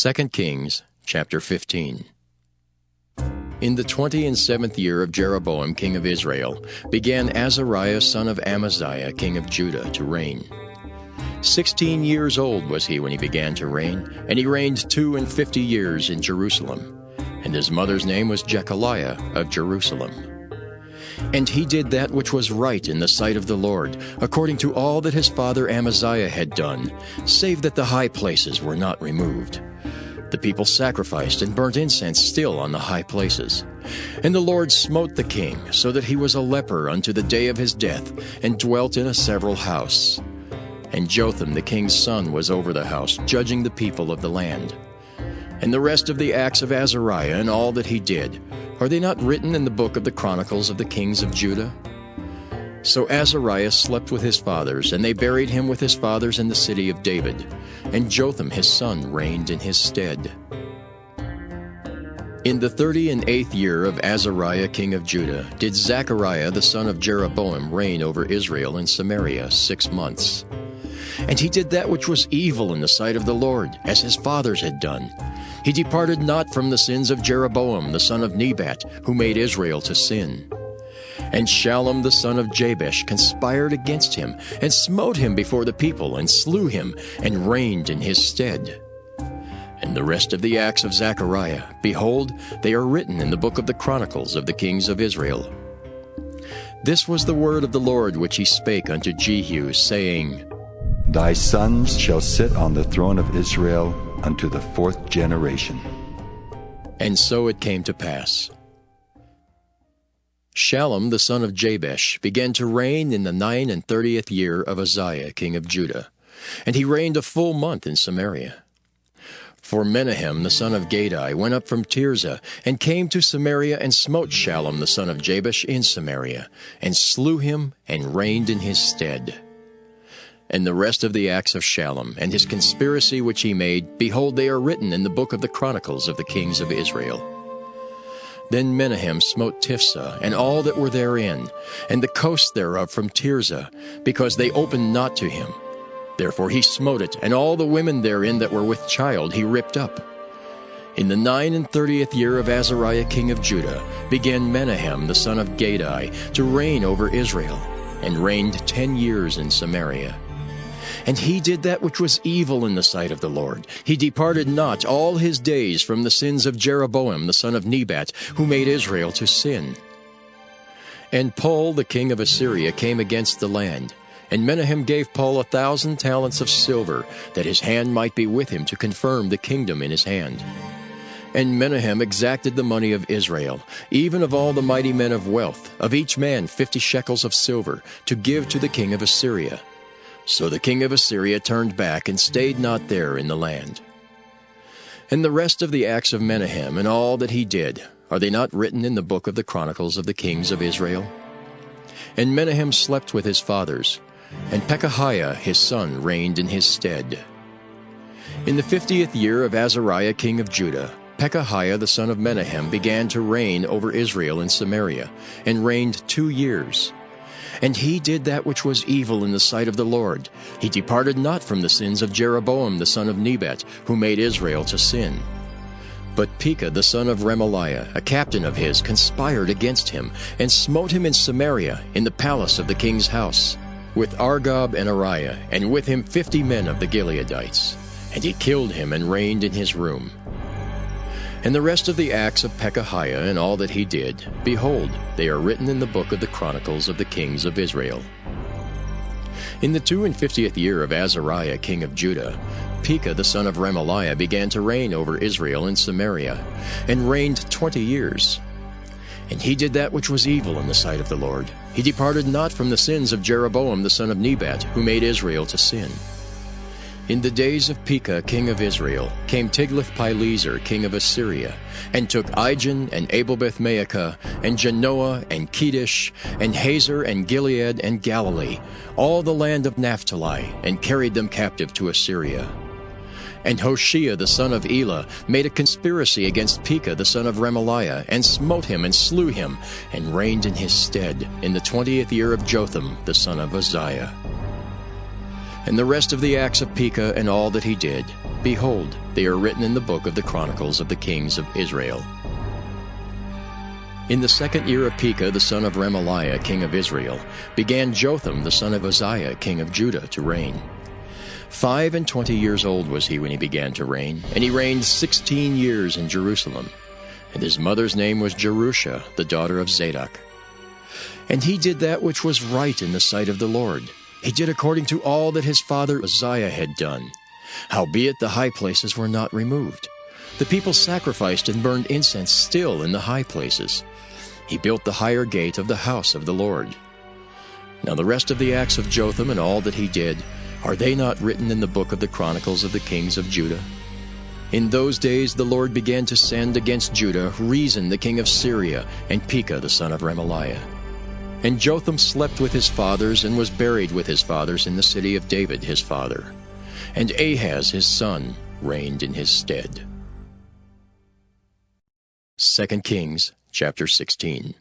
2 Kings chapter 15. In the 27th year of Jeroboam king of Israel began Azariah son of Amaziah king of Judah to reign. 16 years old was he when he began to reign, and he reigned 52 years in Jerusalem. And his mother's name was Jechaliah of Jerusalem. And he did that which was right in the sight of the Lord, according to all that his father Amaziah had done, save that the high places were not removed. The people sacrificed and burnt incense still on the high places. And the Lord smote the king, so that he was a leper unto the day of his death, and dwelt in a several house. And Jotham the king's son was over the house, judging the people of the land. And the rest of the acts of Azariah and all that he did, are they not written in the book of the Chronicles of the kings of Judah? So Azariah slept with his fathers, and they buried him with his fathers in the city of David. And Jotham his son reigned in his stead. In the 38th year of Azariah king of Judah did Zechariah the son of Jeroboam reign over Israel in Samaria 6 months. And he did that which was evil in the sight of the Lord, as his fathers had done. He departed not from the sins of Jeroboam the son of Nebat, who made Israel to sin. And Shallum the son of Jabesh conspired against him, and smote him before the people, and slew him, and reigned in his stead. And the rest of the acts of Zechariah, behold, they are written in the book of the Chronicles of the kings of Israel. This was the word of the Lord which he spake unto Jehu, saying, Thy sons shall sit on the throne of Israel unto the 4th generation. And so it came to pass. Shallum the son of Jabesh began to reign in the 39th year of Uzziah king of Judah, and he reigned a full month in Samaria. For Menahem the son of Gadai went up from Tirzah, and came to Samaria, and smote Shallum the son of Jabesh in Samaria, and slew him, and reigned in his stead. And the rest of the acts of Shallum, and his conspiracy which he made, behold, they are written in the book of the Chronicles of the kings of Israel. Then Menahem smote Tiphsah, and all that were therein, and the coast thereof from Tirzah, because they opened not to him. Therefore he smote it, and all the women therein that were with child he ripped up. In the 39th year of Azariah king of Judah began Menahem the son of Gadai to reign over Israel, and reigned 10 years in Samaria. And he did that which was evil in the sight of the Lord. He departed not all his days from the sins of Jeroboam the son of Nebat, who made Israel to sin. And Pul the king of Assyria came against the land, and Menahem gave Pul 1,000 talents of silver, that his hand might be with him to confirm the kingdom in his hand. And Menahem exacted the money of Israel, even of all the mighty men of wealth, of each man 50 shekels of silver, to give to the king of Assyria. So the king of Assyria turned back, and stayed not there in the land. And the rest of the acts of Menahem, and all that he did, are they not written in the book of the Chronicles of the kings of Israel? And Menahem slept with his fathers, and Pekahiah his son reigned in his stead. In the 50th year of Azariah king of Judah, Pekahiah the son of Menahem began to reign over Israel in Samaria, and reigned 2 years. And he did that which was evil in the sight of the Lord. He departed not from the sins of Jeroboam the son of Nebat, who made Israel to sin. But Pekah the son of Remaliah, a captain of his, conspired against him, and smote him in Samaria, in the palace of the king's house, with Argob and Ariah, and with him 50 men of the Gileadites. And he killed him, and reigned in his room. And the rest of the acts of Pekahiah and all that he did, behold, they are written in the book of the Chronicles of the kings of Israel. In the 52nd year of Azariah king of Judah, Pekah the son of Remaliah began to reign over Israel in Samaria, and reigned 20 years. And he did that which was evil in the sight of the Lord. He departed not from the sins of Jeroboam the son of Nebat, who made Israel to sin. In the days of Pekah king of Israel came Tiglath-Pileser king of Assyria, and took Ijon and Abel-Beth-Maacah, and Janoah and Kedesh, and Hazor and Gilead and Galilee, all the land of Naphtali, and carried them captive to Assyria. And Hoshea the son of Elah made a conspiracy against Pekah the son of Remaliah, and smote him and slew him, and reigned in his stead in the 20th year of Jotham the son of Uzziah. And the rest of the acts of Pekah and all that he did, behold, they are written in the book of the Chronicles of the Kings of Israel. In the 2nd year of Pekah, the son of Remaliah, king of Israel, began Jotham, the son of Uzziah, king of Judah, to reign. 25 years old was he when he began to reign, and he reigned 16 years in Jerusalem. And his mother's name was Jerusha, the daughter of Zadok. And he did that which was right in the sight of the Lord. He did according to all that his father Uzziah had done. Howbeit the high places were not removed. The people sacrificed and burned incense still in the high places. He built the higher gate of the house of the Lord. Now the rest of the acts of Jotham and all that he did, are they not written in the book of the Chronicles of the Kings of Judah? In those days the Lord began to send against Judah Rezin the king of Syria, and Pekah the son of Remaliah. And Jotham slept with his fathers, and was buried with his fathers in the city of David his father. And Ahaz his son reigned in his stead. 2 Kings chapter 16.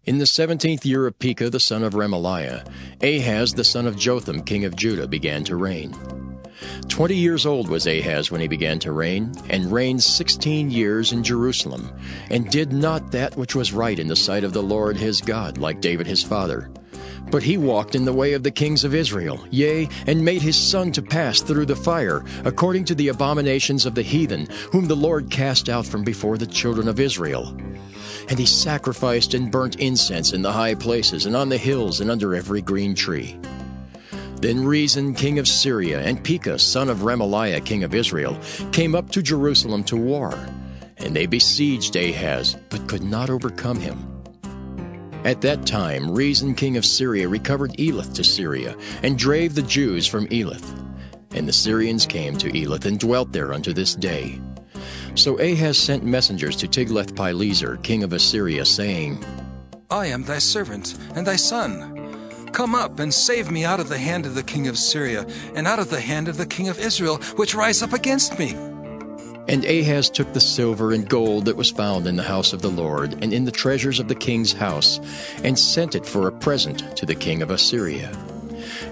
In the 17th year of Pekah the son of Remaliah, Ahaz the son of Jotham king of Judah began to reign. 20 years old was Ahaz when he began to reign, and reigned 16 years in Jerusalem, and did not that which was right in the sight of the Lord his God, like David his father. But he walked in the way of the kings of Israel, yea, and made his son to pass through the fire, according to the abominations of the heathen, whom the Lord cast out from before the children of Israel. And he sacrificed and burnt incense in the high places, and on the hills, and under every green tree. Then Rezin king of Syria, and Pekah son of Remaliah king of Israel, came up to Jerusalem to war. And they besieged Ahaz, but could not overcome him. At that time Rezin king of Syria recovered Elath to Syria, and drave the Jews from Elath. And the Syrians came to Elath, and dwelt there unto this day. So Ahaz sent messengers to Tiglath-Pileser king of Assyria, saying, I am thy servant, and thy son. Come up, and save me out of the hand of the king of Syria, and out of the hand of the king of Israel, which rise up against me. And Ahaz took the silver and gold that was found in the house of the Lord, and in the treasures of the king's house, and sent it for a present to the king of Assyria.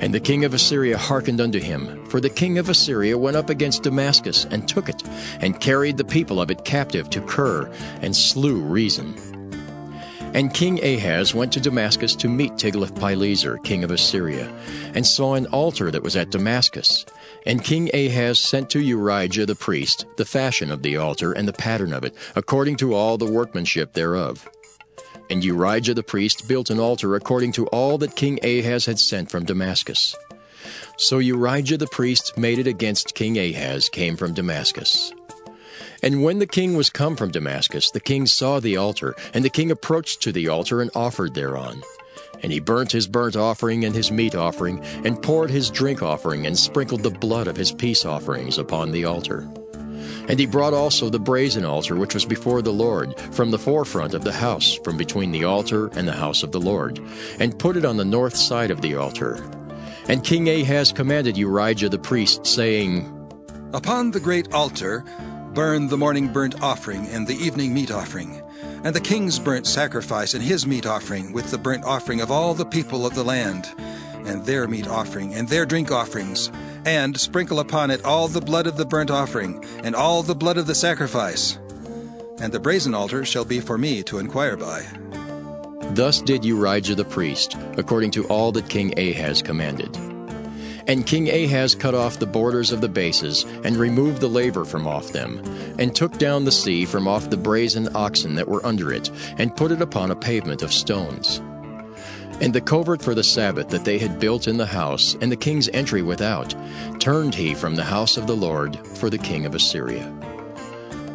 And the king of Assyria hearkened unto him, for the king of Assyria went up against Damascus, and took it, and carried the people of it captive to Kir, and slew Rezin. And King Ahaz went to Damascus to meet Tiglath-Pileser king of Assyria, and saw an altar that was at Damascus. And King Ahaz sent to Urijah the priest the fashion of the altar and the pattern of it, according to all the workmanship thereof. And Urijah the priest built an altar according to all that King Ahaz had sent from Damascus. So Urijah the priest made it against King Ahaz came from Damascus. And when the king was come from Damascus, the king saw the altar, and the king approached to the altar and offered thereon. And he burnt his burnt offering and his meat offering, and poured his drink offering, and sprinkled the blood of his peace offerings upon the altar. And he brought also the brazen altar which was before the Lord, from the forefront of the house, from between the altar and the house of the Lord, and put it on the north side of the altar. And King Ahaz commanded Urijah the priest, saying, Upon the great altar burn the morning burnt offering and the evening meat offering, and the king's burnt sacrifice and his meat offering, with the burnt offering of all the people of the land, and their meat offering and their drink offerings, and sprinkle upon it all the blood of the burnt offering, and all the blood of the sacrifice. And the brazen altar shall be for me to inquire by. Thus did Urijah the priest, according to all that King Ahaz commanded. And King Ahaz cut off the borders of the bases, and removed the laver from off them, and took down the sea from off the brazen oxen that were under it, and put it upon a pavement of stones. And the covert for the Sabbath that they had built in the house, and the king's entry without, turned he from the house of the Lord for the king of Assyria.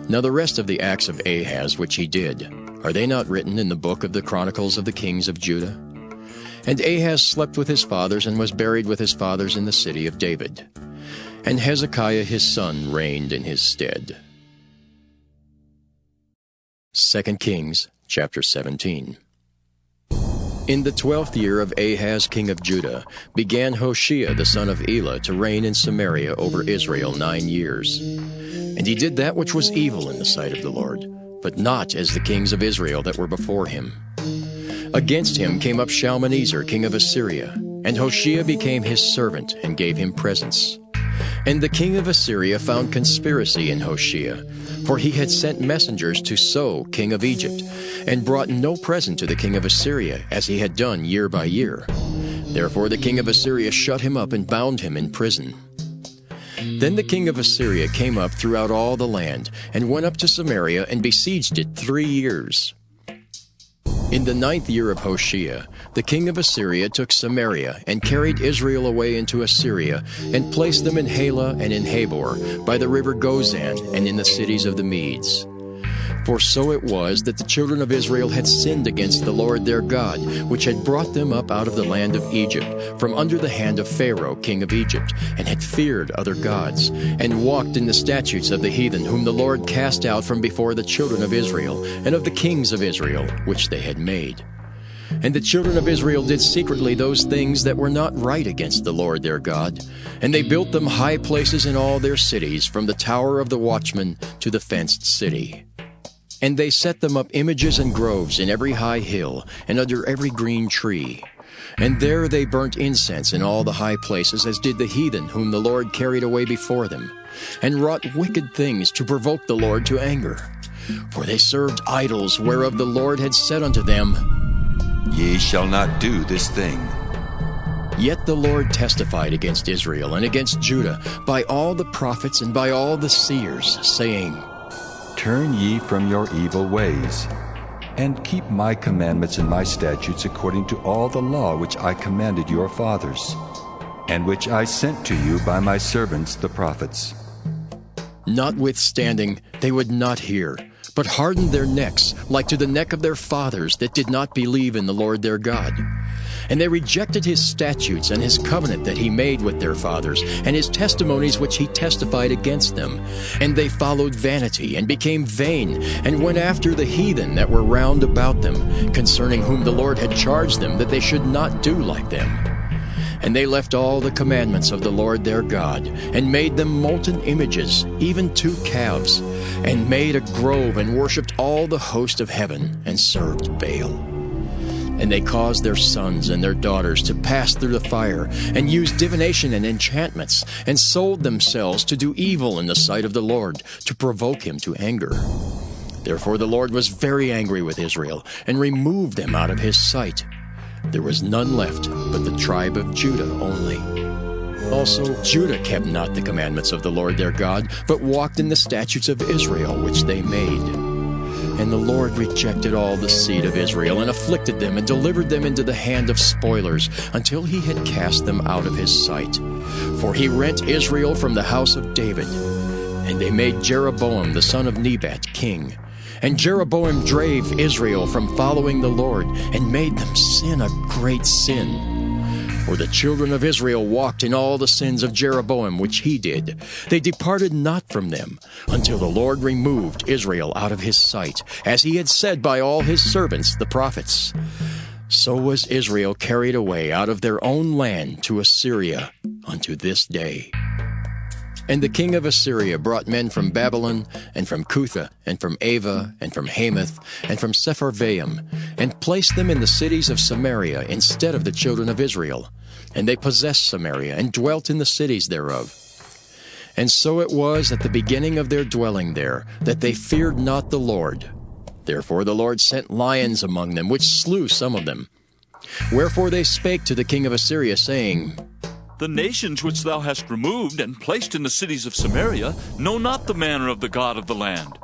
Now the rest of the acts of Ahaz which he did, are they not written in the book of the Chronicles of the Kings of Judah? And Ahaz slept with his fathers, and was buried with his fathers in the city of David. And Hezekiah his son reigned in his stead. 2 Kings chapter 17. In the 12th year of Ahaz king of Judah began Hoshea the son of Elah to reign in Samaria over Israel 9 years. And he did that which was evil in the sight of the Lord, but not as the kings of Israel that were before him. Against him came up Shalmaneser king of Assyria, and Hoshea became his servant, and gave him presents. And the king of Assyria found conspiracy in Hoshea, for he had sent messengers to So, king of Egypt, and brought no present to the king of Assyria, as he had done year by year. Therefore the king of Assyria shut him up and bound him in prison. Then the king of Assyria came up throughout all the land, and went up to Samaria, and besieged it 3 years. In the 9th year of Hoshea, the king of Assyria took Samaria, and carried Israel away into Assyria, and placed them in Halah and in Habor, by the river Gozan, and in the cities of the Medes. For so it was that the children of Israel had sinned against the Lord their God, which had brought them up out of the land of Egypt, from under the hand of Pharaoh king of Egypt, and had feared other gods, and walked in the statutes of the heathen, whom the Lord cast out from before the children of Israel, and of the kings of Israel, which they had made. And the children of Israel did secretly those things that were not right against the Lord their God. And they built them high places in all their cities, from the tower of the watchman to the fenced city. And they set them up images and groves in every high hill, and under every green tree. And there they burnt incense in all the high places, as did the heathen, whom the Lord carried away before them, and wrought wicked things to provoke the Lord to anger. For they served idols, whereof the Lord had said unto them, Ye shall not do this thing. Yet the Lord testified against Israel and against Judah by all the prophets and by all the seers, saying, Turn ye from your evil ways, and keep my commandments and my statutes according to all the law which I commanded your fathers, and which I sent to you by my servants the prophets. Notwithstanding, they would not hear, but hardened their necks, like to the neck of their fathers that did not believe in the Lord their God. And they rejected his statutes and his covenant that he made with their fathers, and his testimonies which he testified against them. And they followed vanity, and became vain, and went after the heathen that were round about them, concerning whom the Lord had charged them that they should not do like them. And they left all the commandments of the Lord their God, and made them molten images, even 2 calves, and made a grove, and worshipped all the host of heaven, and served Baal. And they caused their sons and their daughters to pass through the fire, and used divination and enchantments, and sold themselves to do evil in the sight of the Lord, to provoke him to anger. Therefore the Lord was very angry with Israel, and removed them out of his sight. There was none left but the tribe of Judah only. Also Judah kept not the commandments of the Lord their God, but walked in the statutes of Israel which they made. And the Lord rejected all the seed of Israel, and afflicted them, and delivered them into the hand of spoilers, until he had cast them out of his sight. For he rent Israel from the house of David. And they made Jeroboam the son of Nebat king. And Jeroboam drave Israel from following the Lord, and made them sin a great sin. For the children of Israel walked in all the sins of Jeroboam which he did. They departed not from them, until the Lord removed Israel out of his sight, as he had said by all his servants the prophets. So was Israel carried away out of their own land to Assyria unto this day. And the king of Assyria brought men from Babylon, and from Cutha, and from Ava, and from Hamath, and from Sepharvaim, and placed them in the cities of Samaria instead of the children of Israel. And they possessed Samaria, and dwelt in the cities thereof. And so it was at the beginning of their dwelling there, that they feared not the Lord. Therefore the Lord sent lions among them, which slew some of them. Wherefore they spake to the king of Assyria, saying, The nations which thou hast removed and placed in the cities of Samaria know not the manner of the God of the land.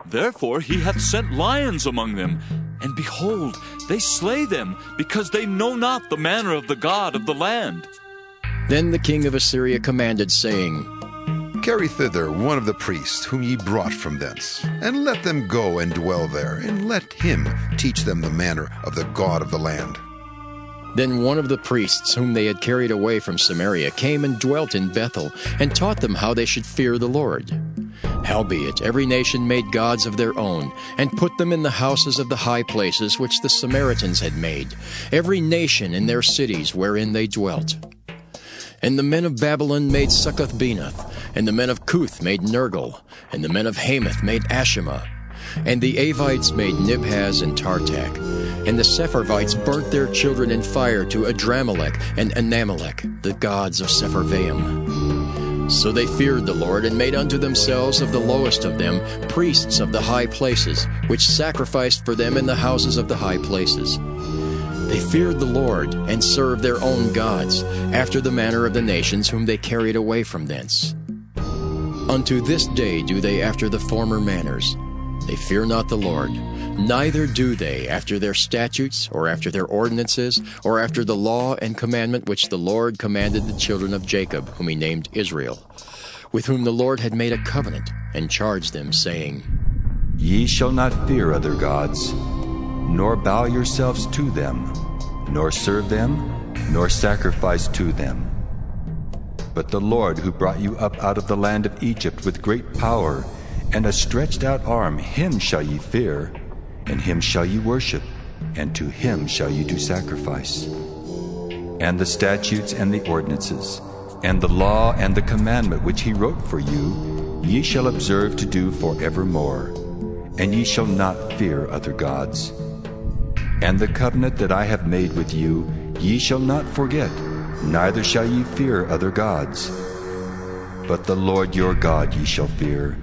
Therefore he hath sent lions among them, and behold, they slay them, because they know not the manner of the God of the land. Then the king of Assyria commanded, saying, Carry thither one of the priests whom ye brought from thence, and let them go and dwell there, and let him teach them the manner of the God of the land. Then one of the priests whom they had carried away from Samaria came and dwelt in Bethel, and taught them how they should fear the Lord. Howbeit every nation made gods of their own, and put them in the houses of the high places which the Samaritans had made, every nation in their cities wherein they dwelt. And the men of Babylon made Succoth-Benoth, and the men of Cuth made Nergal, and the men of Hamath made Ashima, and the Avites made Nibhaz and Tartak, and the Sepharvites burnt their children in fire to Adramelech and Anamelech, the gods of Sepharvaim. So they feared the Lord, and made unto themselves of the lowest of them priests of the high places, which sacrificed for them in the houses of the high places. They feared the Lord, and served their own gods, after the manner of the nations whom they carried away from thence. Unto this day do they after the former manners. They fear not the Lord, neither do they after their statutes, or after their ordinances, or after the law and commandment which the Lord commanded the children of Jacob, whom he named Israel, with whom the Lord had made a covenant, and charged them, saying, Ye shall not fear other gods, nor bow yourselves to them, nor serve them, nor sacrifice to them. But the Lord, who brought you up out of the land of Egypt with great power and a stretched out arm, him shall ye fear, and him shall ye worship, and to him shall ye do sacrifice. And the statutes and the ordinances, and the law and the commandment which he wrote for you, ye shall observe to do forevermore, and ye shall not fear other gods. And the covenant that I have made with you, ye shall not forget, neither shall ye fear other gods. But the Lord your God ye shall fear,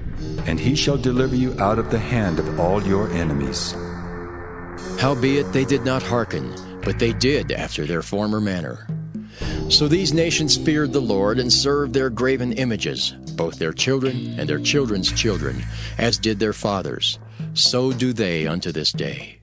and he shall deliver you out of the hand of all your enemies. Howbeit they did not hearken, but they did after their former manner. So these nations feared the Lord, and served their graven images, both their children and their children's children, as did their fathers. So do they unto this day.